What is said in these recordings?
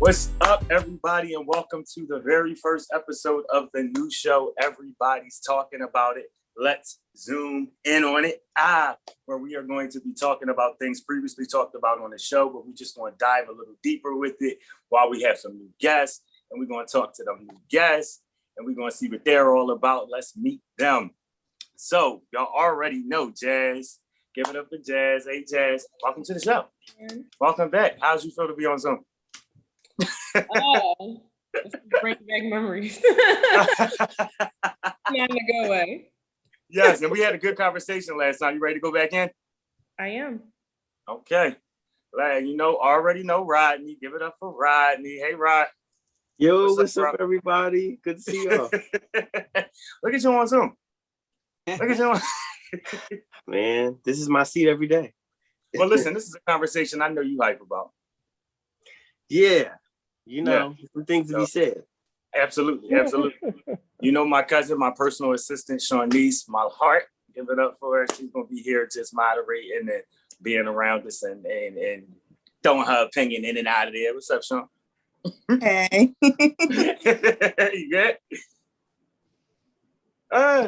What's up, everybody, and welcome to the very first episode of the new show, Everybody's Talking About It. Let's zoom in on it. Where we are going to be talking about things previously talked about on the show, but we're just going to dive a little deeper with it while we have some new guests, and we're going to talk to them new guests, and we're going to see what they're all about. Let's meet them. So, y'all already know Jazz. Give it up for Jazz. Hey, Jazz, welcome to the show. Welcome back. How's you feel to be on Zoom? Oh, bring back memories. Not in a good way. Yes, and we had a good conversation last time. You ready to go back in? I am. Okay. Already know Rodney. Give it up for Rodney. Hey, Rod. Yo, what's up, everybody? Good to see y'all. Look at you on Zoom. Look at you on. Man, this is my seat every day. Well, listen, this is a conversation I know you hype about. Yeah, some things to be said. Absolutely. You know, my cousin, my personal assistant, SHAWNIECE, my heart, give it up for her. She's going to be here just moderating and being around us and throwing her opinion in and out of there. What's up, Sean? Hey. You good?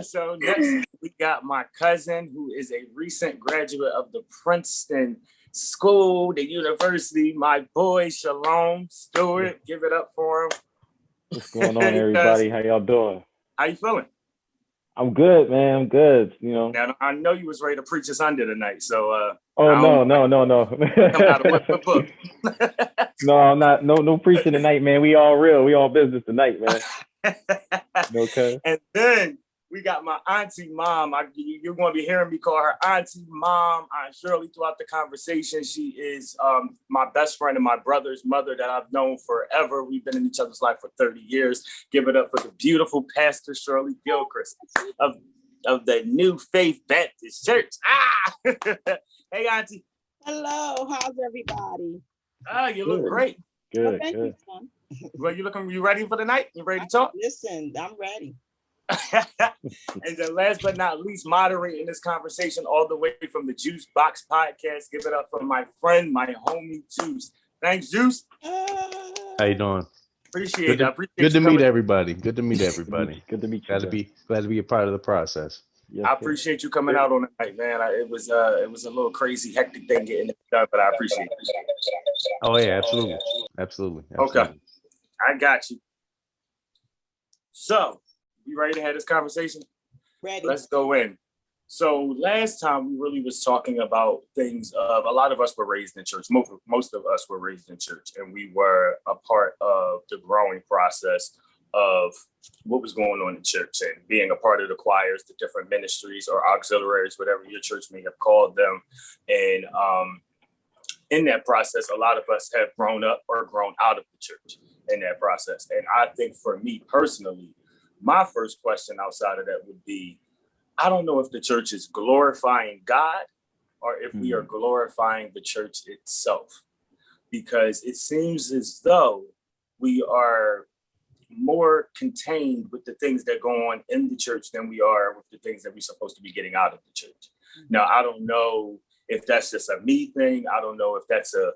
So next we got my cousin, who is a recent graduate of the Princeton School, the university, my boy SHALOM, STEWART. Give it up for him. What's going on, everybody? How y'all doing? How you feeling? I'm good, man. I'm good. Now, I know you was ready to preach us under tonight, so no. Come out of what book? No, I'm not. No preaching tonight, man. We all real. We all business tonight, man. Okay. And then we got my auntie mom. You're going to be hearing me call her auntie mom, Aunt Shirley, throughout the conversation. She is my best friend and my brother's mother that I've known forever. We've been in each other's life for 30 years. Give it up for the beautiful Pastor Shirley Gilchrist of the New Faith Baptist Church. Hey, auntie. Hello, how's everybody? You look great. Good. Well, thank you, son. Well, you ready for the night? You ready to talk? Listen, I'm ready. And then last but not least, moderating this conversation all the way from the Juice Box Podcast. Give it up for my friend, my homie Juice. Thanks, Juice. How you doing? Appreciate it. Good to meet everybody. Good to meet everybody. Good to meet you. Glad to be a part of the process. Yes, I appreciate you coming out on the night, man. It was a little crazy, hectic thing getting it done, but I appreciate it. Oh yeah, absolutely. Okay, I got you. So, you ready to have this conversation? Ready. Let's go in. So last time we really was talking about things of, a lot of us were raised in church. Most of us were raised in church, and we were a part of the growing process of what was going on in church and being a part of the choirs, the different ministries or auxiliaries, whatever your church may have called them. And in that process, a lot of us have grown up or grown out of the church in that process. And I think for me personally, my first question outside of that would be, I don't know if the church is glorifying God or if we are glorifying the church itself, because it seems as though we are more contained with the things that go on in the church than we are with the things that we're supposed to be getting out of the church. Now, I don't know if that's just a me thing. I don't know if that's a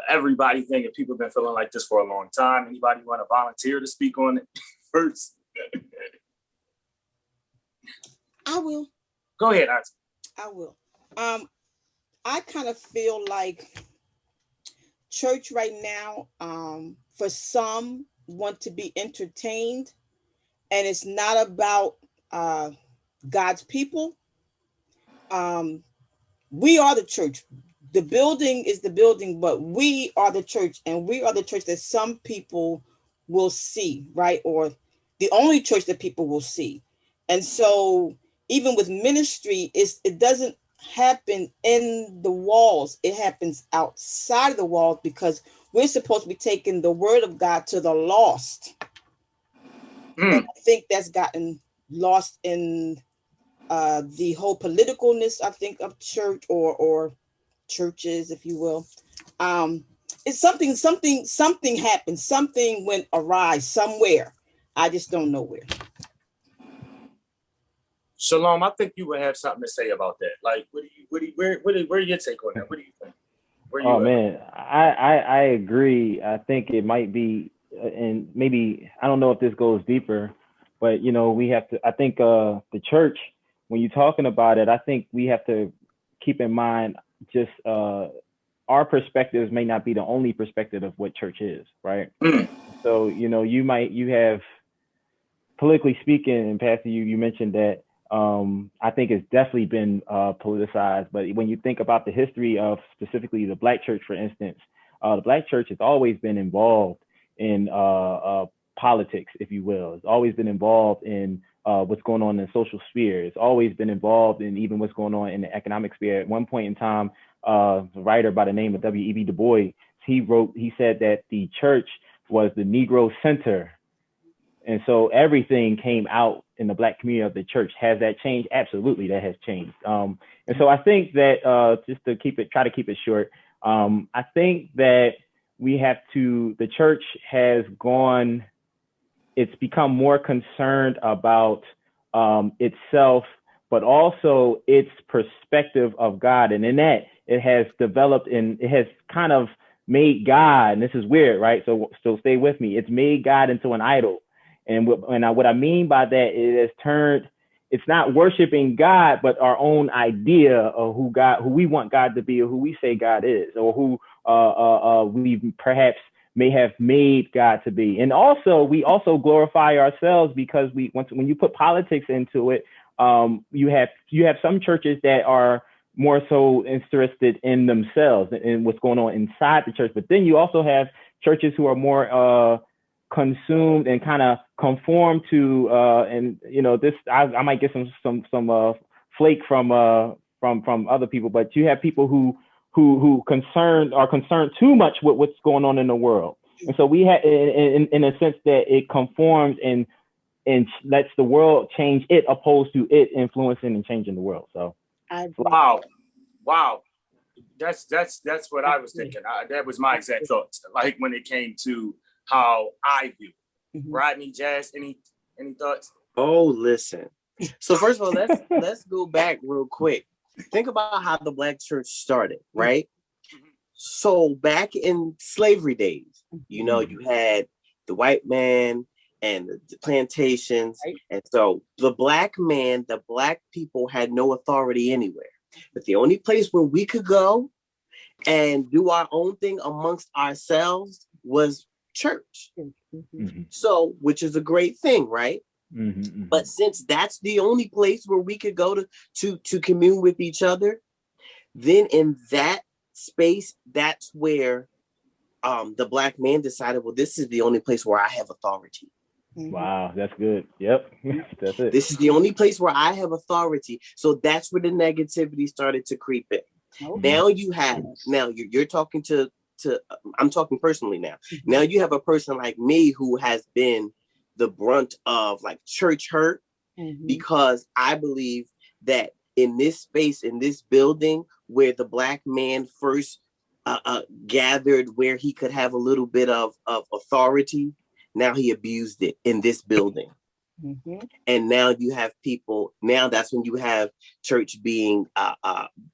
everybody thing, if people have been feeling like this for a long time. Anybody want to volunteer to speak on it first? I will. Go ahead, auntie. I will. I kind of feel like church right now, for some, want to be entertained, and it's not about God's people. We are the church. The building is the building, but we are the church, and we are the church that some people will see, right? Or the only church that people will see. And so even with ministry, it doesn't happen in the walls. It happens outside of the walls, because we're supposed to be taking the word of God to the lost. And I think that's gotten lost in the whole politicalness, I think, of church or churches, if you will. It's something happened. Something went awry somewhere. I just don't know where. Shalom, I think you would have something to say about that. Like, where your take on that? What do you think? Where you Oh at? man, I agree. I think it might be, and maybe I don't know if this goes deeper, but we have to. I think the church, when you're talking about it, I think we have to keep in mind just our perspectives may not be the only perspective of what church is, right? Mm. So you have politically speaking, and Pastor, you mentioned that I think it's definitely been politicized. But when you think about the history of specifically the Black church, for instance, the Black church has always been involved in politics, if you will. It's always been involved in what's going on in the social sphere. It's always been involved in even what's going on in the economic sphere. At one point in time, a writer by the name of W.E.B. Du Bois, he said that the church was the Negro center. And so everything came out in the Black community of the church. Has that changed? Absolutely, that has changed. And so I think that just to try to keep it short, I think that the church has gone, it's become more concerned about itself, but also its perspective of God. And in that, it has developed and it has kind of made God, and this is weird, right? So stay with me. It's made God into an idol. And what I mean by that, it has turned, it's not worshiping God, but our own idea of who we want God to be, or who we say God is, or who we perhaps may have made God to be. And also, we also glorify ourselves because when you put politics into it, you have some churches that are more so interested in themselves and what's going on inside the church. But then you also have churches who are more consumed and kind of conform to this. I might get some flake from other people, but you have people who are concerned too much with what's going on in the world. And so we have in a sense that it conforms and lets the world change it, opposed to it influencing and changing the world. So wow, that's what I was thinking. That was my exact thoughts, like when it came to how I view it. Mm-hmm. Rodney, Jazz, any thoughts? Oh, listen. So first of all, let's go back real quick. Think about how the Black church started, right? Mm-hmm. So back in slavery days, you had the white man and the plantations. Right. And so the Black people had no authority anywhere. But the only place where we could go and do our own thing amongst ourselves was church. Mm-hmm. So, which is a great thing, right? Mm-hmm. But since that's the only place where we could go to commune with each other, then in that space, that's where the Black man decided, well, this is the only place where I have authority. Wow, that's good. Yep, that's it. This is the only place where I have authority. So that's where the negativity started to creep in. Okay. Now you're talking to I'm talking personally now. Now you have a person like me who has been the brunt of like church hurt, because I believe that in this space, in this building where the Black man first gathered, where he could have a little bit of authority, now he abused it in this building. And now you have people, now that's when you have church being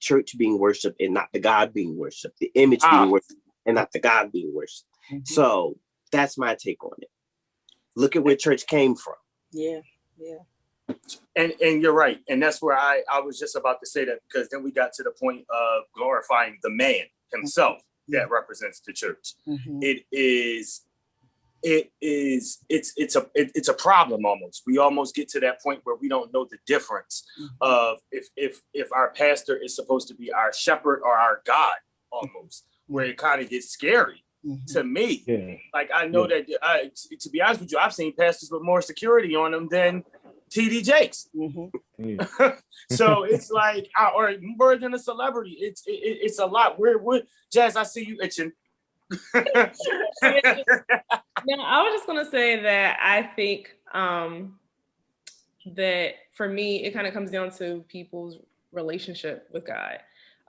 worshipped and not the God being worshipped, the image being worshipped and not the God being worshipped. So that's my take on it. Look at where church came from. Yeah. And you're right. And that's where I was just about to say that, because then we got to the point of glorifying the man himself that represents the church. It's a problem almost. We almost get to that point where we don't know the difference of if our pastor is supposed to be our shepherd or our God, almost, where it kind of gets scary to me. Yeah. Like I know that to be honest with you, I've seen pastors with more security on them than TD Jakes. So it's like, or more than a celebrity. It's a lot. We're Jazz, I see you itching. No, I was just gonna say that I think that for me, it kind of comes down to people's relationship with God.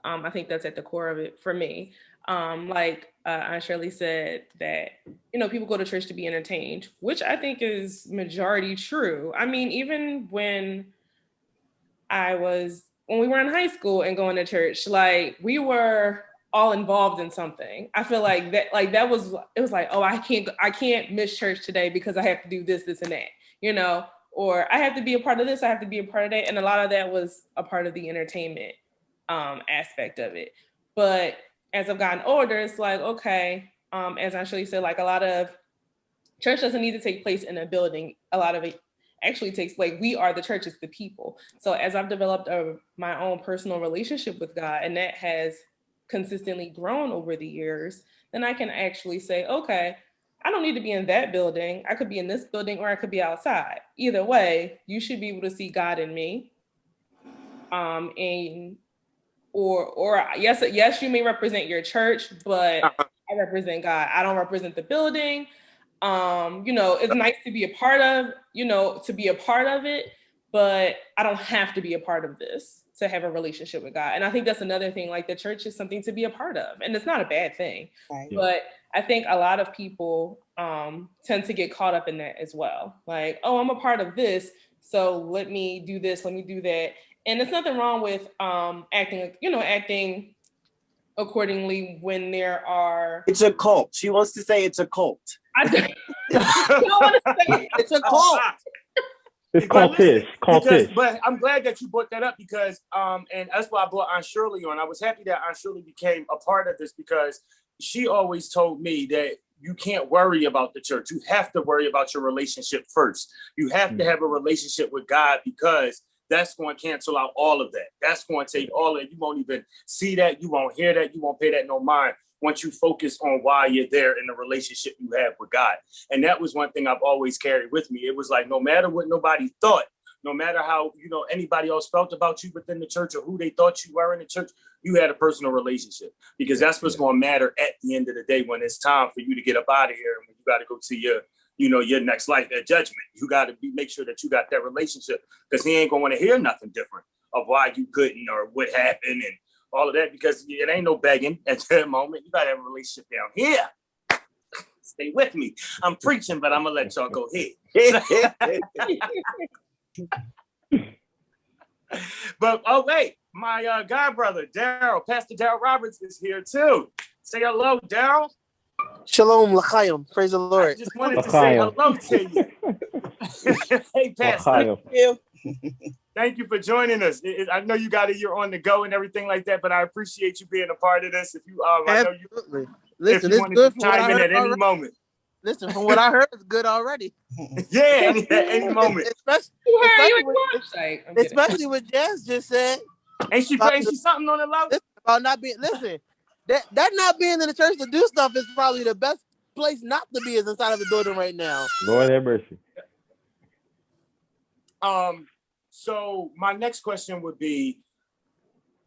I think that's at the core of it for me. Like Aunt Shirley said, that people go to church to be entertained, which I think is majority true. I mean, even when we were in high school and going to church, like we were all involved in something. I feel like that was like, oh, I can't miss church today because I have to do this, and that, you know, or I have to be a part of this, I have to be a part of that. And a lot of that was a part of the entertainment aspect of it. But as I've gotten older, it's like, okay, as Ashley said, like a lot of church doesn't need to take place in a building. A lot of it actually takes place. We are the church, it's the people. So as I've developed my own personal relationship with God, and that has consistently grown over the years, then I can actually say, okay, I don't need to be in that building. I could be in this building, or I could be outside. Either way, you should be able to see God in me. Or yes, you may represent your church, but I represent God. I don't represent the building. You know, it's nice to be a part of, it, but I don't have to be a part of this to have a relationship with God. And I think that's another thing, like the church is something to be a part of, and it's not a bad thing. Right. But I think a lot of people tend to get caught up in that as well. Like, oh, I'm a part of this, so let me do this, let me do that. And there's nothing wrong with acting accordingly when there are. It's a cult. She wants to say it's a cult. I don't want to say it's a cult. It's cultish. But I'm glad that you brought that up because, and that's why I brought Aunt Shirley on. I was happy that Aunt Shirley became a part of this because she always told me that you can't worry about the church. You have to worry about your relationship first. You have to have a relationship with God because that's going to cancel out all of that. That's going to take all of it. You won't even see that. You won't hear that. You won't pay that no mind once you focus on why you're there in the relationship you have with God. And that was one thing I've always carried with me. It was like, no matter what nobody thought, no matter how, anybody else felt about you within the church or who they thought you were in the church, you had a personal relationship because that's what's going to matter at the end of the day when it's time for you to get up out of here and when you got to go to your next life, that judgment. You got to make sure that you got that relationship because he ain't going to want to hear nothing different of why you couldn't or what happened and all of that because it ain't no begging at that moment. You got to have a relationship down here. Stay with me. I'm preaching, but I'm going to let y'all go ahead. But, oh, wait, my god brother, Daryl, Pastor Daryl Roberts is here too. Say hello, Daryl. Shalom, l'chaim. Praise the Lord. I just wanted to say hello to you. Hey, Pastor. Thank you for joining us. I know you got it. You're on the go and everything like that, but I appreciate you being a part of this. If you, I know you. Listen, it's good. Chime in at any moment. Listen, from what I heard, it's good already. Yeah, at any moment. Especially what Jazz just said. Ain't she something on the low? About not being. Listen, that not being in the church to do stuff is probably the best place not to be is inside of the building right now. Lord have mercy. So my next question would be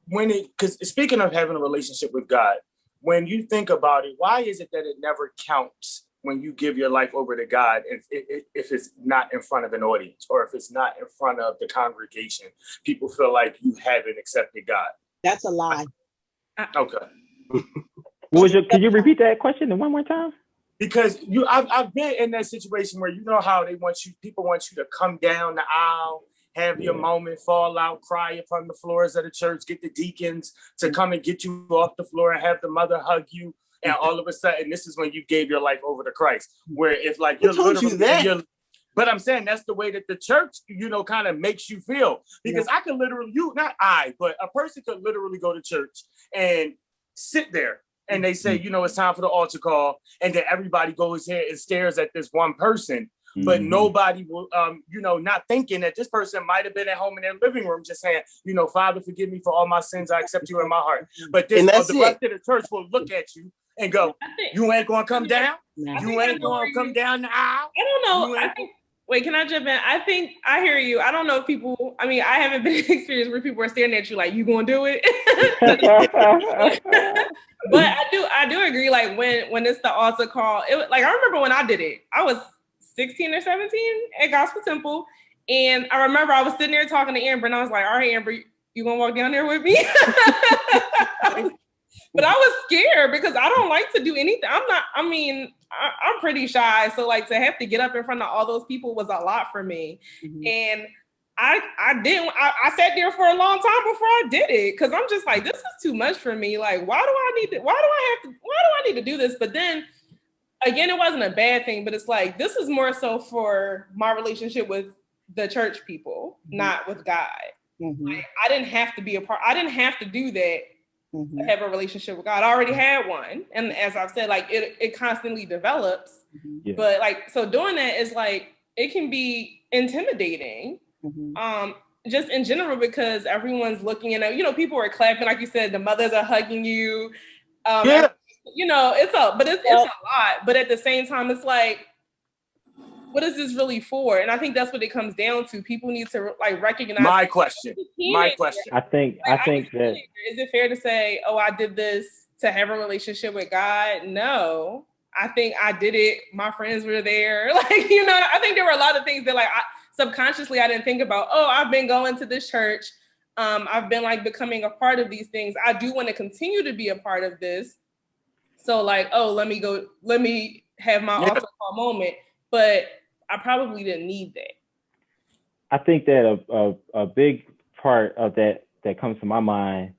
because speaking of having a relationship with God, when you think about it, why is it that it never counts when you give your life over to God if it's not in front of an audience or if it's not in front of the congregation? People feel like you haven't accepted God. That's a lie. Okay. Could you repeat that question one more time? Because I've been in that situation where how people want you to come down the aisle, have your moment, fall out, cry upon the floors of the church, get the deacons to come and get you off the floor and have the mother hug you. And all of a sudden, this is when you gave your life over to Christ. Where if like you're literally, but I'm saying that's the way that the church, kind of makes you feel. Because I could literally, but a person could literally go to church and sit there and they say, it's time for the altar call. And then everybody goes here and stares at this one person. But nobody will, not thinking that this person might have been at home in their living room just saying, Father, forgive me for all my sins. I accept you in my heart. But the rest of the church will look at you and go, you ain't going to come down? You ain't going to come down the aisle? I don't know. Wait, can I jump in? I think I hear you. I don't know if people, I haven't been in experience where people are staring at you like, you going to do it? But I do agree. Like when it's the altar call, I remember when I did it, I was 16 or 17 at Gospel Temple. And I remember I was sitting there talking to Amber and I was like, all right, Amber, you gonna walk down there with me? But I was scared because I don't like to do anything. I'm pretty shy. So to have to get up in front of all those people was a lot for me. Mm-hmm. And I sat there for a long time before I did it, because I'm just like, this is too much for me. Like, why do I need to do this? But then again, it wasn't a bad thing, but it's like, this is more so for my relationship with the church people, not with God. Like, I didn't have to be a part. I didn't have to do that to have a relationship with God. I already had one. And as I've said, like, it constantly develops. But like, so doing that is like, it can be intimidating. Just in general, because everyone's looking and, you know, people are clapping, like you said, the mothers are hugging you. You know, it's a lot. But at the same time, it's like, what is this really for? And I think that's what it comes down to. People need to like recognize. My question. I think that, is it fair to say, oh, I did this to have a relationship with God? No, I think I did it. My friends were there. Like, you know, I think there were a lot of things that like subconsciously I didn't think about. Oh, I've been going to this church. I've been like becoming a part of these things. I do want to continue to be a part of this. So like, oh, let me have my altar call moment. But I probably didn't need that. I think that a big part of that comes to my mind.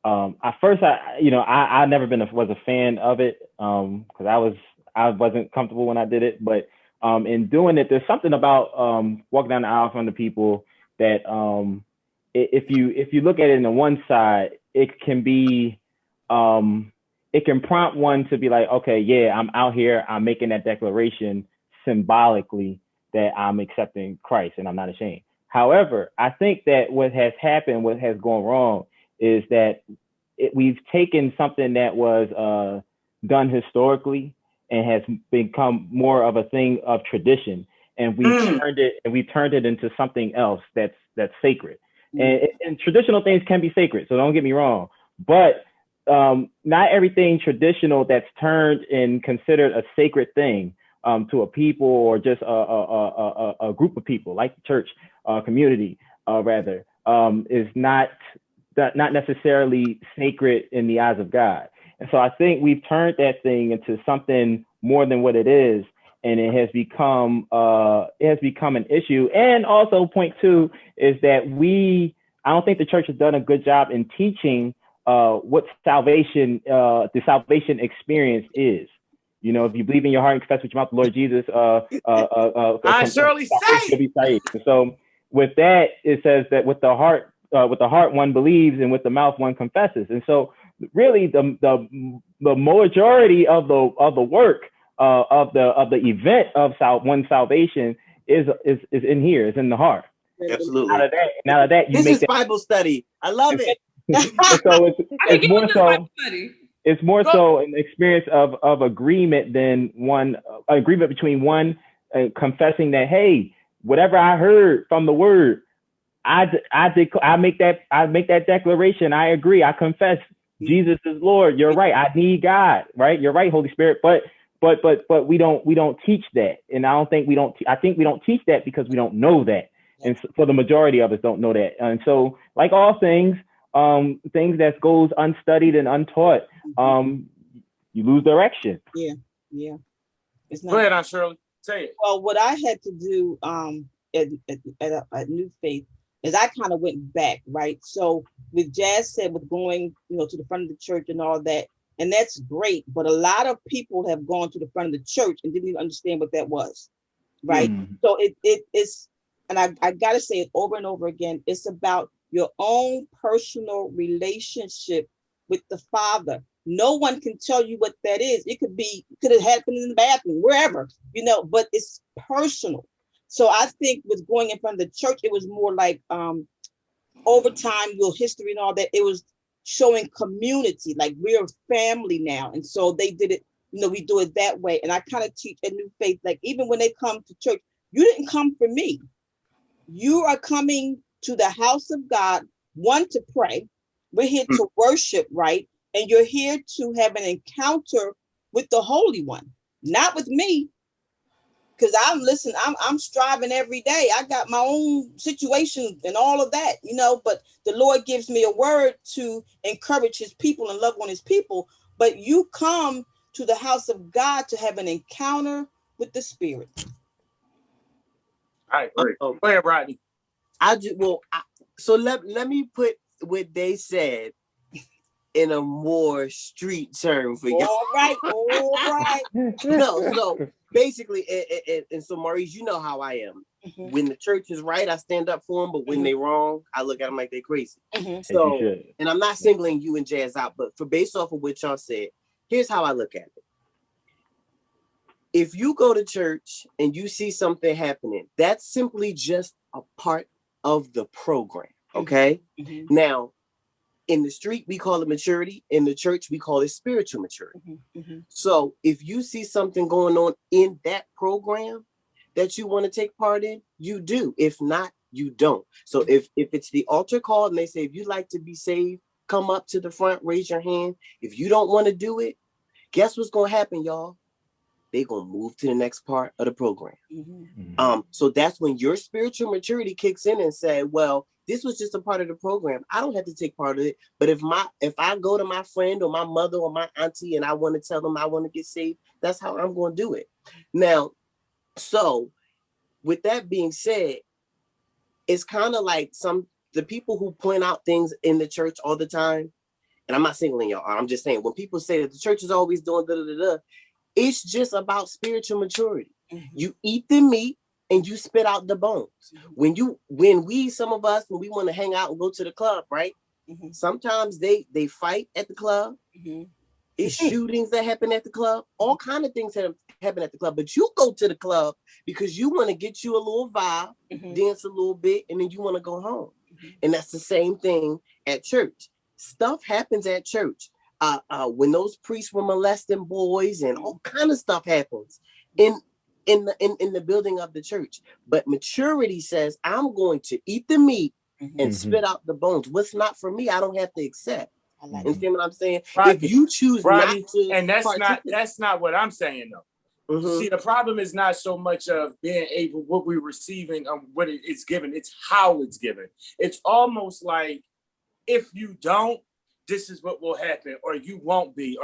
At first, I never was a fan of it, because I wasn't comfortable when I did it. But in doing it, there's something about walking down the aisle from the people that if you look at it in the one side, it can be it can prompt one to be like, okay, yeah, I'm out here, I'm making that declaration symbolically that I'm accepting Christ and I'm not ashamed. However, I think that what has happened, what has gone wrong, is that we've taken something that was done historically and has become more of a thing of tradition, and we turned it into something else that's sacred. And traditional things can be sacred, so don't get me wrong, but not everything traditional that's turned and considered a sacred thing to a people or just a group of people, like the church community, rather, is not necessarily sacred in the eyes of God. And so I think we've turned that thing into something more than what it is, and it has become an issue. And also, point two is that I don't think the church has done a good job in teaching what salvation, the salvation experience is. You know, if you believe in your heart and confess with your mouth the Lord Jesus, I surely say. And so with that, it says that with the heart one believes, and with the mouth one confesses. And so really the majority of the work of the event of one's salvation is in here, is in the heart. Absolutely. Out of that, you this make is Bible study. I love it. So it's more so an experience of agreement than one agreement between one confessing that, hey, whatever I heard from the word, I make that declaration. I agree. I confess Jesus is Lord. You're right. I need God. Right. You're right, Holy Spirit. But we don't teach that, and I think we don't teach that because we don't know that, and for the majority of us don't know that. And so, like all things that goes unstudied and untaught, you lose direction. Yeah. It's not. Go ahead, Aunt Shirley. Say it. Well, what I had to do at New Faith is I kind of went back, right? So with Jazz said, with going, to the front of the church and all that, and that's great, but a lot of people have gone to the front of the church and didn't even understand what that was, right? So it's, and I gotta say it over and over again, it's about your own personal relationship with the Father. No one can tell you what that is. It could have happened in the bathroom, wherever, but it's personal. So I think with going in front of the church, it was more like over time, your history and all that, it was showing community, like we're a family now. And so they did it, we do it that way. And I kind of teach at New Faith, like even when they come to church, you didn't come for me. You are coming to the house of God, one, to pray. We're here to worship, right? And you're here to have an encounter with the Holy One, not with me. Because I'm striving every day. I got my own situation and all of that, but the Lord gives me a word to encourage his people and love on his people. But you come to the house of God to have an encounter with the Spirit. I agree. Go ahead, Rodney. So let me put what they said in a more street term for you. All right. No, so basically, and so Maurice, you know how I am. Mhm. When the church is right, I stand up for them, but when they wrong, I look at them like they crazy. Mhm. So, and I'm not singling you and Jazz out, but based off of what y'all said, here's how I look at it. If you go to church and you see something happening, that's simply just a part of the program, okay? Mhm. Now, in the street, we call it maturity. In the church, we call it spiritual maturity. Mhm. So if you see something going on in that program that you want to take part in, you do. If not, you don't. So if it's the altar call and they say, if you'd like to be saved, come up to the front, raise your hand. If you don't want to do it, guess what's going to happen, y'all? They're going to move to the next part of the program. So that's when your spiritual maturity kicks in and say, well, this was just a part of the program. I don't have to take part of it. But if I go to my friend or my mother or my auntie and I want to tell them I want to get saved, that's how I'm going to do it. Now, so with that being said, it's kind of like the people who point out things in the church all the time, and I'm not singling y'all, I'm just saying, when people say that the church is always doing da-da-da-da, it's just about spiritual maturity. You eat the meat and you spit out the bones. When some of us, when we want to hang out and go to the club, right? Sometimes they fight at the club. It's shootings that happen at the club. All kind of things that happen at the club. But you go to the club because you want to get you a little vibe, dance a little bit, and then you want to go home. And that's the same thing at church. Stuff happens at church. When those priests were molesting boys and all kind of stuff happens in the building of the church. But maturity says, I'm going to eat the meat and spit out the bones. What's not for me, I don't have to accept. You see what I'm saying? If you choose not to, and that's not what I'm saying though. See, the problem is not so much of being able what we're receiving, what it's given. It's how it's given. It's almost like if you don't, this is what will happen, or you won't be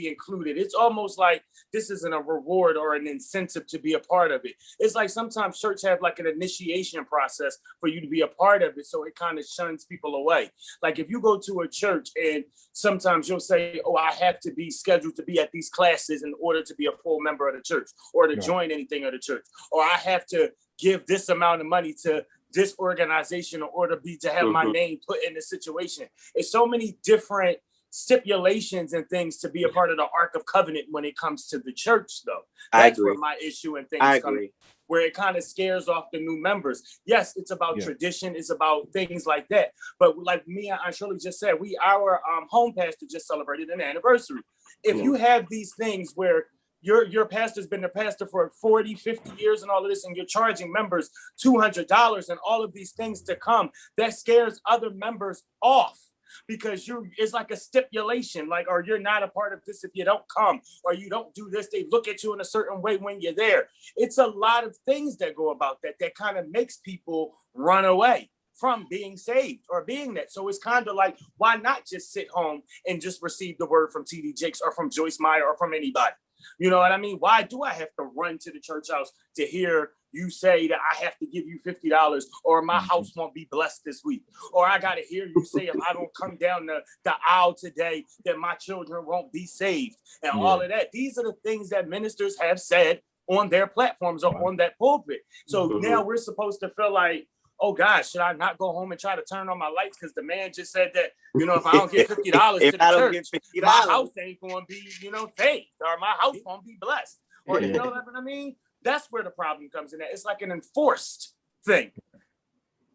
included. It's almost like this isn't a reward or an incentive to be a part of it. It's like sometimes church have like an initiation process for you to be a part of it, so it kind of shuns people away. Like if you go to a church and sometimes you'll say, oh, I have to be scheduled to be at these classes in order to be a full member of the church or to join anything of the church, or I have to give this amount of money to this organization in order to have my name put in the situation. It's so many different stipulations and things to be a part of the Ark of Covenant when it comes to the church, though. That's where my issue and things come, where it kind of scares off the new members. Yes, it's about tradition, it's about things like that. But like me and Shirley just said, our home pastor just celebrated an anniversary. If you have these things where your pastor's been the pastor for 40, 50 years and all of this, and you're charging members $200 and all of these things to come, that scares other members off because it's like a stipulation, like, or you're not a part of this if you don't come, or you don't do this, they look at you in a certain way when you're there. It's a lot of things that go about that kind of makes people run away from being saved or being that. So it's kind of like, why not just sit home and just receive the word from TD Jakes or from Joyce Meyer or from anybody? You know what I mean? Why do I have to run to the church house to hear you say that I have to give you $50 or my house won't be blessed this week? Or I got to hear you say if I don't come down the aisle today that my children won't be saved and all of that. These are the things that ministers have said on their platforms or on that pulpit. So now we're supposed to feel like, oh gosh, should I not go home and try to turn on my lights because the man just said that, if I don't get $50 to the church, my house ain't going to be, saved, or my house won't be blessed, or you know what I mean? That's where the problem comes in. It's like an enforced thing.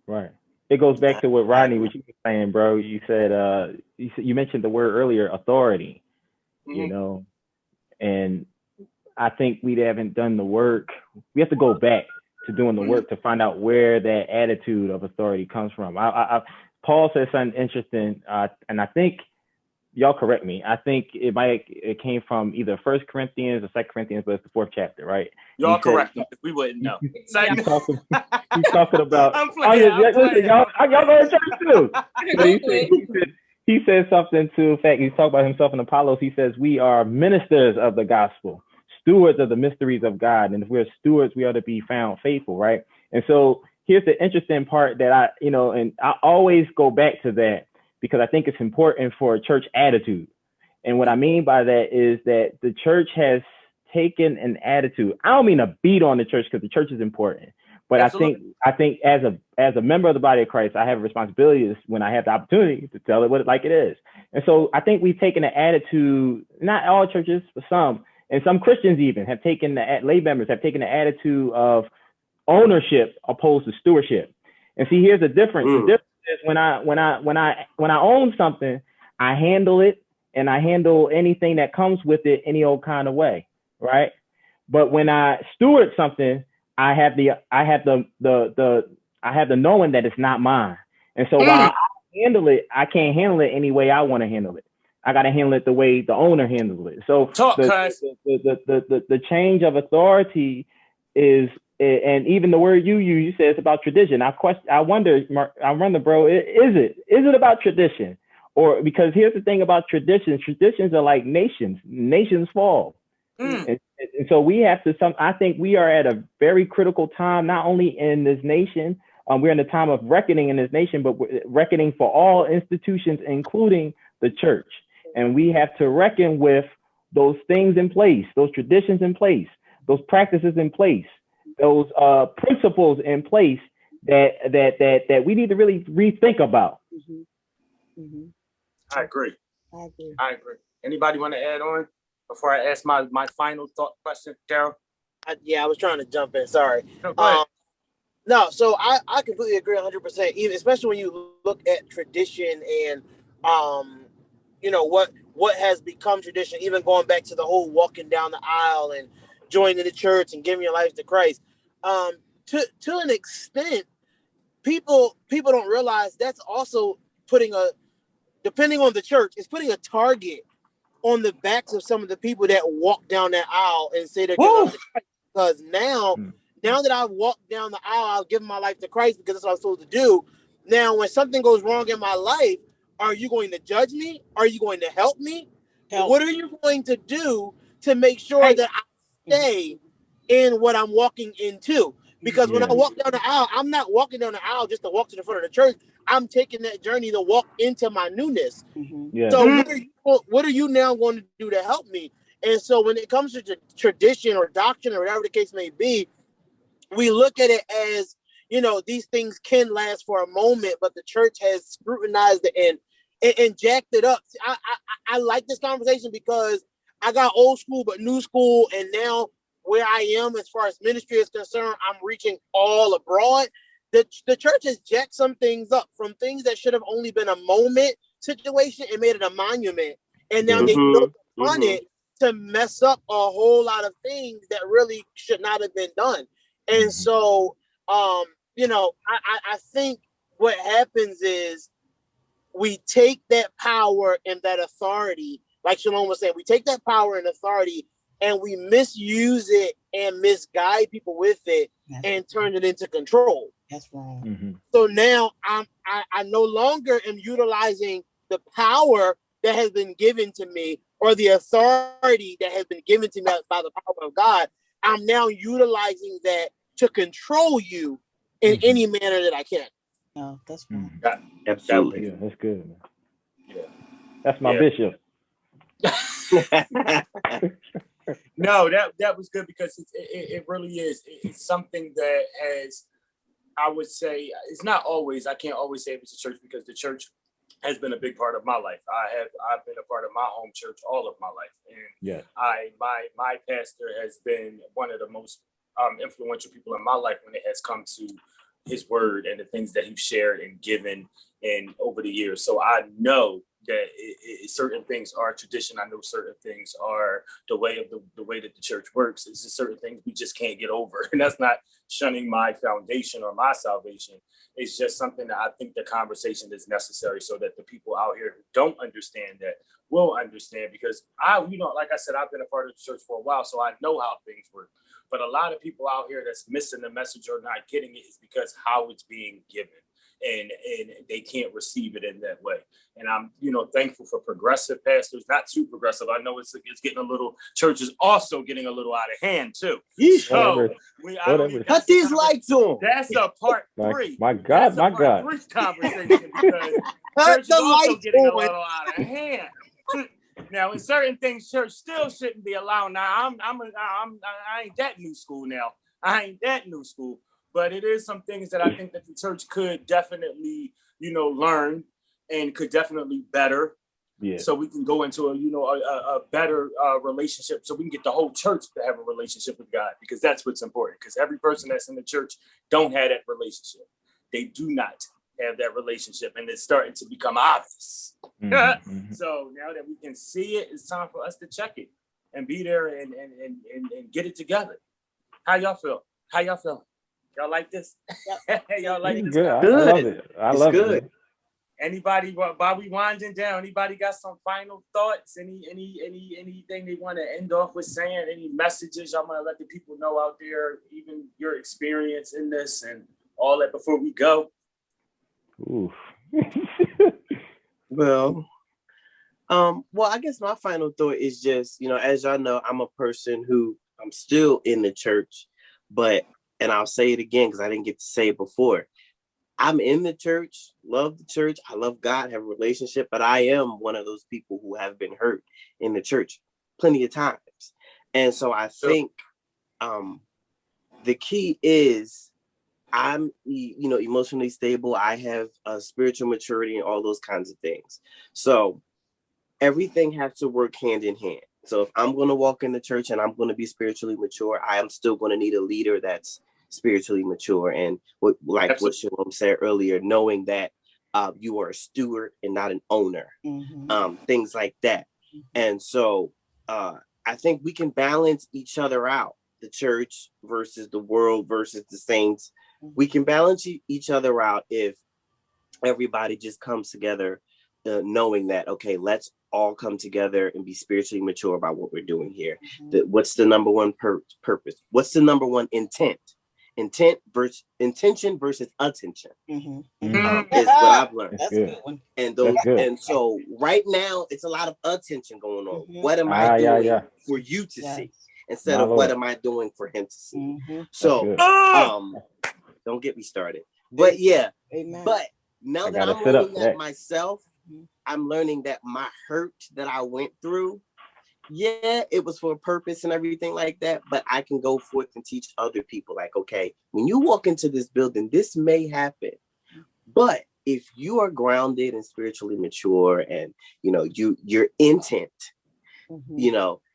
Right. It goes back to what Rodney, what you were saying, bro. You said you mentioned the word earlier, authority. And I think we haven't done the work. We have to go back to doing the work to find out where that attitude of authority comes from. Paul said something interesting, and I think, y'all correct me, I think it came from either 1 Corinthians or 2 Corinthians, but it's the 4th chapter, right? Y'all correct me, we wouldn't know. He's talking about, y'all go to church too. He said something to, in fact, he's talking about himself in Apollos. He says, we are ministers of the gospel, stewards of the mysteries of God. And if we're stewards, we ought to be found faithful, right? And so here's the interesting part that I, and I always go back to that because I think it's important for a church attitude. And what I mean by that is that the church has taken an attitude. I don't mean to beat on the church because the church is important, but Absolutely. I think as a member of the body of Christ, I have a responsibility when I have the opportunity to tell it like it is. And so I think we've taken an attitude, not all churches, but some, and some Christians even have taken lay members have taken the attitude of ownership opposed to stewardship. And see, here's the difference. The difference is when I own something, I handle it and I handle anything that comes with it any old kind of way, right? But when I steward something, I have the knowing that it's not mine. And so while I handle it, I can't handle it any way I want to handle it. I got to handle it the way the owner handles it. So the change of authority is, and even the word you said it's about tradition. I wonder, bro, is it about tradition? Or because here's the thing about traditions. Traditions are like nations. Nations fall. And so we have to. I think we are at a very critical time, not only in this nation. We're in a time of reckoning in this nation, but reckoning for all institutions, including the church. And we have to reckon with those things in place, those traditions in place, those practices in place, those principles in place that we need to really rethink about. I agree. Anybody want to add on before I ask my final thought question, Daryl? I was trying to jump in. Sorry. No, go ahead. No, so I completely agree 100%. Even especially when you look at tradition and what has become tradition, even going back to the whole walking down the aisle and joining the church and giving your life to Christ. To an extent, people don't realize that's also depending on the church, it's putting a target on the backs of some of the people that walk down that aisle and say they're giving life to Christ. Because now that I've walked down the aisle, I've given my life to Christ because that's what I'm supposed to do. Now, when something goes wrong in my life, are you going to judge me? Are you going to help me? What are you going to do to make sure that I stay in what I'm walking into? Because when I walk down the aisle, I'm not walking down the aisle just to walk to the front of the church. I'm taking that journey to walk into my newness. So what are you now going to do to help me? And so when it comes to tradition or doctrine or whatever the case may be, we look at it as, these things can last for a moment, but the church has scrutinized it and jacked it up. I like this conversation because I got old school but new school, and now where I am as far as ministry is concerned, I'm reaching all abroad. The church has jacked some things up from things that should have only been a moment situation and made it a monument. And now they built upon it to mess up a whole lot of things that really should not have been done. And so, I think what happens is we take that power and that authority, like Shalom was saying, we take that power and authority and we misuse it and misguide people with it and turn it into control. That's wrong. So now I no longer am utilizing the power that has been given to me or the authority that has been given to me by the power of God. I'm now utilizing that to control you in any manner that I can. No, that's wrong. Absolutely. Yeah, that's good, man. Yeah. That's my bishop. No, that was good because it really is. It's something that has, I would say, it's not always. I can't always say it was the church because the church has been a big part of my life. I've been a part of my home church all of my life, and my pastor has been one of the most influential people in my life when it has come to his word and the things that he's shared and given and over the years. So I know that certain things are tradition. I know certain things are the way that the church works. It's just certain things we just can't get over. And that's not shunning my foundation or my salvation. It's just something that I think the conversation is necessary so that the people out here who don't understand that will understand, because like I said, I've been a part of the church for a while, so I know how things work. But a lot of people out here that's missing the message or not getting it is because how it's being given. and they can't receive it in that way. And I'm, thankful for progressive pastors, not too progressive. I know it's getting a little, church is also getting a little out of hand too. So cut these lights on. That's a part 3. My God, my God. 3 conversation because church is also getting a little out of hand. Now, in certain things, church still shouldn't be allowed. Now, I ain't that new school now. But it is some things that I think that the church could definitely, learn and could definitely better. Yeah. So we can go into a better relationship. So we can get the whole church to have a relationship with God, because that's what's important. Because every person that's in the church don't have that relationship. They do not have that relationship, and it's starting to become obvious. Mm-hmm. So now that we can see it, it's time for us to check it and be there and get it together. How y'all feel? How y'all feeling? Y'all like this? Y'all like this? Good. I love it. I love it. Anybody, while we winding down, anybody got some final thoughts? Anything they want to end off with saying? Any messages y'all want to let the people know out there, even your experience in this and all that before we go? Oof. Well, I guess my final thought is just, as y'all know, I'm a person who I'm still in the church, and I'll say it again because I didn't get to say it before. I'm in the church, love the church. I love God, have a relationship, but I am one of those people who have been hurt in the church plenty of times. And so I think the key is I'm, emotionally stable. I have spiritual maturity and all those kinds of things. So everything has to work hand in hand. So if I'm going to walk in the church and I'm going to be spiritually mature, I am still going to need a leader that's spiritually mature. And what Shalom said earlier, knowing that you are a steward and not an owner, things like that. And so I think we can balance each other out, the church versus the world versus the saints. We can balance each other out if everybody just comes together knowing that, okay, let's all come together and be spiritually mature about what we're doing here. What's the number one purpose? What's the number one intent? Intention versus attention is what I've learned. That's a good one. And so right now it's a lot of attention going on. What am I doing for you to see instead of what am I doing for him to see? So don't get me started. But but now that I'm learning that myself, I'm learning that my hurt that I went through, it was for a purpose and everything like that, but I can go forth and teach other people, like, okay, when you walk into this building, this may happen, but if you are grounded and spiritually mature and your intent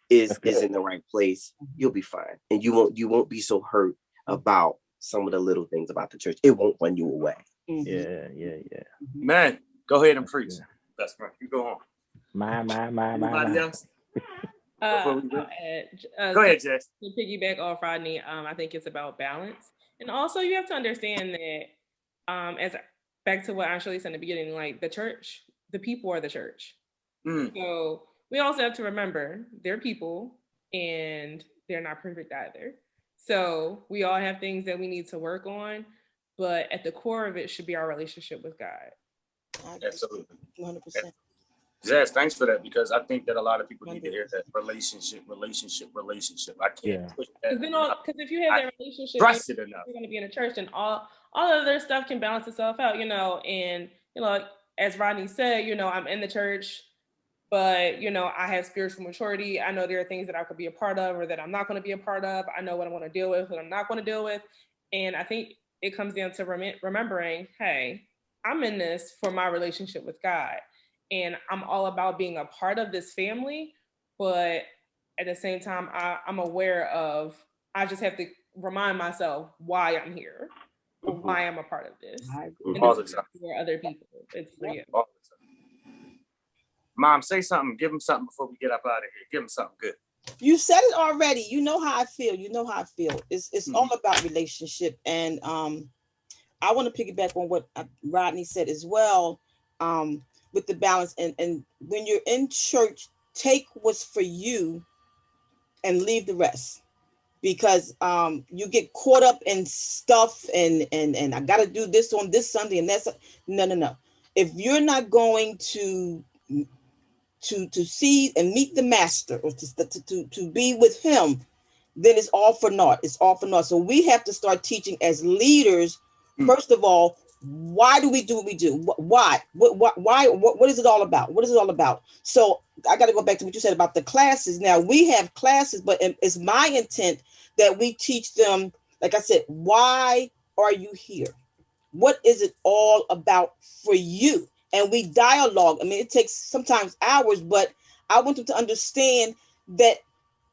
is in the right place, you'll be fine, and you won't be so hurt about some of the little things about the church. It won't run you away. Yeah. Man, go ahead and preach. That's right. You go on. Anybody else? Go ahead, Jess. To piggyback off Rodney, I think it's about balance, and also you have to understand that, as back to what I actually said in the beginning, like the church, the people are the church. So we also have to remember they're people, and they're not perfect either. So we all have things that we need to work on, but at the core of it should be our relationship with God. Absolutely. 100%. Jess, thanks for that, because I think that a lot of people need to hear that relationship. I can't push that. Because if you have that relationship, trust it enough, you're going to be in a church, and all other stuff can balance itself out, and as Rodney said, I'm in the church, but I have spiritual maturity. I know there are things that I could be a part of or that I'm not going to be a part of. I know what I'm going to deal with, what I'm not going to deal with. And I think it comes down to remembering, hey, I'm in this for my relationship with God. And I'm all about being a part of this family. But at the same time, I'm aware of, I just have to remind myself why I'm here, or why I'm a part of this. All the time. For other people. It's for you. All the time. Mom, say something. Give them something before we get up out of here. Give them something good. You said it already. You know how I feel. It's all about relationship. And I want to piggyback on what Rodney said as well, with the balance. And when you're in church, take what's for you and leave the rest. because you get caught up in stuff and I got to do this on this Sunday and that's no. If you're not going to see and meet the master or to be with him, then it's all for naught. It's all for naught. So we have to start teaching as leaders. First of all, why do we do what we do? Why? What is it all about? What is it all about? So I got to go back to what you said about the classes. Now we have classes, but it's my intent that we teach them, like I said, why are you here? What is it all about for you? And we dialogue. I mean, it takes sometimes hours, but I want them to understand that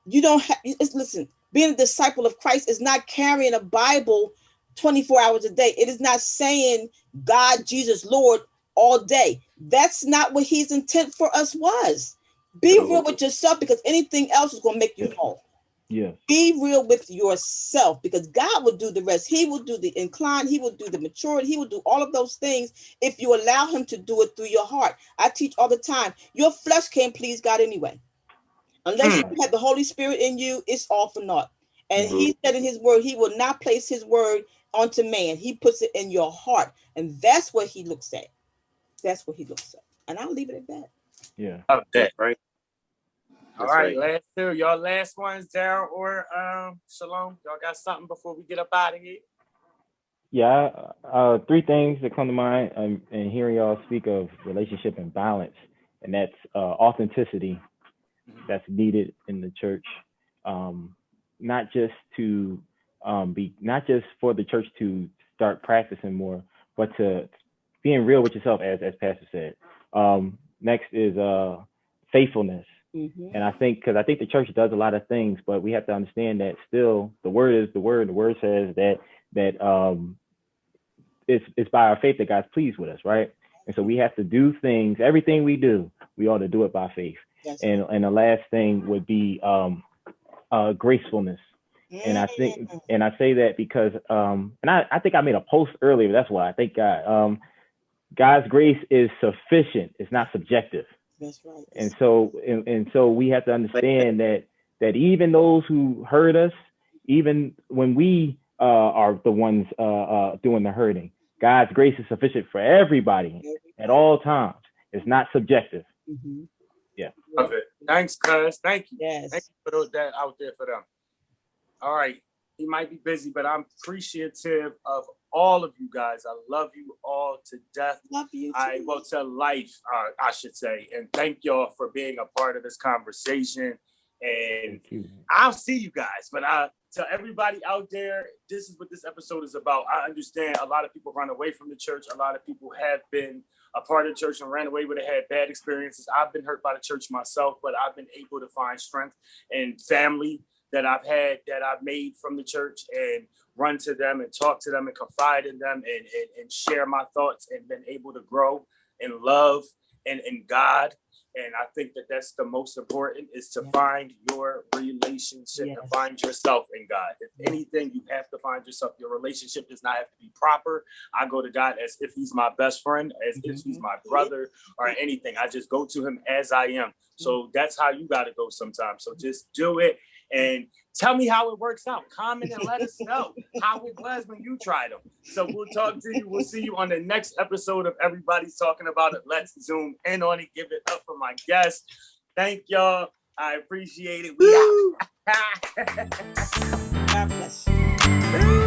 you don't have, listen, being a disciple of Christ is not carrying a Bible 24 hours a day. It is not saying God, Jesus, Lord all day. That's not what his intent for us was. Be real with yourself, because anything else is going to make you whole. Yeah. Be real with yourself, because God will do the rest. He will do the incline. He will do the maturity. He will do all of those things if you allow him to do it through your heart. I teach all the time. Your flesh can't please God anyway. Unless you have the Holy Spirit in you, it's all for naught. And he said in his word, he will not place his word onto man. He puts it in your heart. And that's what he looks at. That's what he looks at. And I'll leave it at that. Yeah. That's right. All right, last two. Y'all last ones, Daryl or Shalom. Y'all got something before we get up out of here? Yeah, three things that come to mind and hearing y'all speak of relationship and balance, and that's authenticity that's needed in the church, not just to not just for the church to start practicing more, but to being real with yourself, as Pastor said. Next is faithfulness. And I think the church does a lot of things, but we have to understand that still the word is the word. The word says that it's by our faith that God's pleased with us, right? And so we have to do things, everything we do, we ought to do it by faith. And the last thing would be gracefulness. And I say that because and I think I made a post earlier. That's why I thank God. God's grace is sufficient. It's not subjective. That's right. And so we have to understand that even those who hurt us, even when we are the ones doing the hurting, God's grace is sufficient for everybody at all times. It's not subjective. Yeah. Love it. Thanks, cuz. Thank you. Yes. Thank you for that out there for them. All right. He might be busy, but I'm appreciative of all of you guys. I love you all to death. Love you too. To life, I should say. And thank y'all for being a part of this conversation. And I'll see you guys. But to everybody out there, this is what this episode is about. I understand a lot of people run away from the church. A lot of people have been a part of the church and ran away when they had bad experiences. I've been hurt by the church myself, but I've been able to find strength and family that I've made from the church, and run to them and talk to them and confide in them and share my thoughts, and been able to grow in love and in God. And I think that that's the most important, is to find your relationship, to find yourself in God. If anything, you have to find yourself. Your relationship does not have to be proper. I go to God as if he's my best friend, as if he's my brother or anything. I just go to him as I am. So that's how you got to go sometimes. So just do it. And tell me how it works out. Comment and let us know how it was when you tried them. So we'll talk to you. We'll see you on the next episode of Everybody's Talking About It. Let's zoom in on it. Give it up for my guests. Thank y'all. I appreciate it. We out. God bless you.